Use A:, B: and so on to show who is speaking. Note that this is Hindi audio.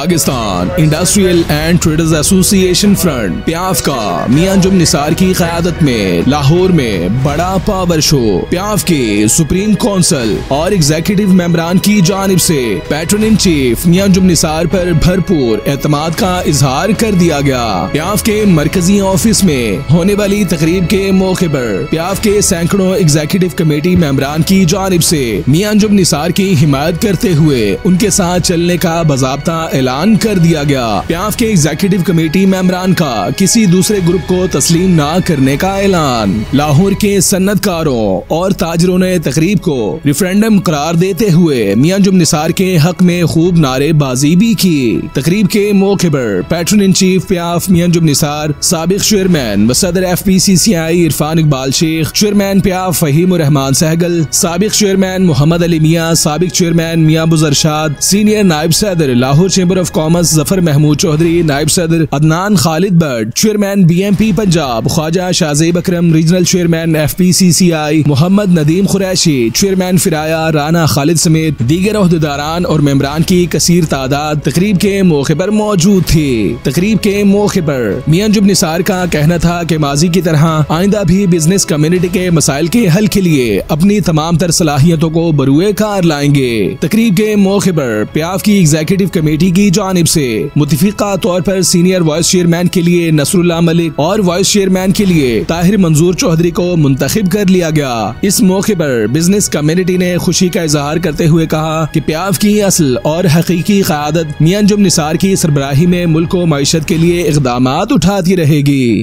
A: Pakistan industrial and traders association front PIAF का मियां अंजुम निसार की क़यादत में लाहौर में बड़ा पावर शो प्याफ के सुप्रीम काउंसिल और एग्जीक्यूटिव मेंबरान की जानिब से पैट्रन इन चीफ मियां अंजुम निसार पर भरपूर एतमाद का इजहार कर दिया गया। प्याफ के मरकजी ऑफिस में होने वाली तकरीब के मौके पर प्याफ के सैकड़ों एग्जीक्यूटिव कमेटी मेंबरान की जानिब से मियां अंजुम निसार की हिमायत करते हुए उनके साथ चलने का बाज़ाब्ता ऐलान कर दिया गया। प्याफ के एग्जीक्यूटिव कमेटी मेंबरान का किसी दूसरे ग्रुप को तस्लीम न करने का ऐलान। लाहौर के सन्नतकारों और ताजरों ने तकरीब को रेफरेंडम करार देते हुए मियां अंजुम निसार के हक में खूब नारेबाजी भी की। तकरीब के मौके पर patron in chief PIAF Mian Anjum Nisar, साबिक चेयरमैन व सदर FPCCI Irfan Iqbal Sheikh, chairman PIAF Fahim Rehman Sehgal, साबिक चेयरमैन मोहम्मद अली मियां, साबिक चेयरमैन मियां अबू अरशाद, सीनियर नायब सदर Lahore chamber of commerce Zafar Mahmood Chaudhry, नायब सदर Adnan Khalid Bhatt, chairman BMP Punjab Khwaja Shahzeb Akram, regional chairman FPCCI Mohammad Nadeem Qureshi, chairman फिराया राना खालिद समेत दीगर ओहदेदारान और मेंबरान की कसीर तादाद तकरीब के मौके पर मौजूद थी। तकरीब के मौके पर मियां अंजुम निसार का कहना था कि माजी की तरह आइंदा भी बिजनेस कम्युनिटी के मसाइल के हल के लिए अपनी तमाम तर सलाहियतों को बरूए कार लाएंगे। तकरीब के मौके पर प्याफ की एग्जीक्यूटिव कमेटी की जानिब से मुतफिका तौर पर सीनियर वाइस चेयरमैन के लिए नसरुल्लाह मलिक और वाइस चेयरमैन के लिए ताहिर मंजूर चौधरी को मुंतखब कर लिया गया। इस मौके पर बिजनेस कम्युनिटी ने खुशी का इजहार करते हुए कहा कि प्याफ की असल और हकीकी क़यादत मियां अंजुम निसार की सरबराही में मुल्क को मईशत के लिए इक़दामात उठाती रहेगी।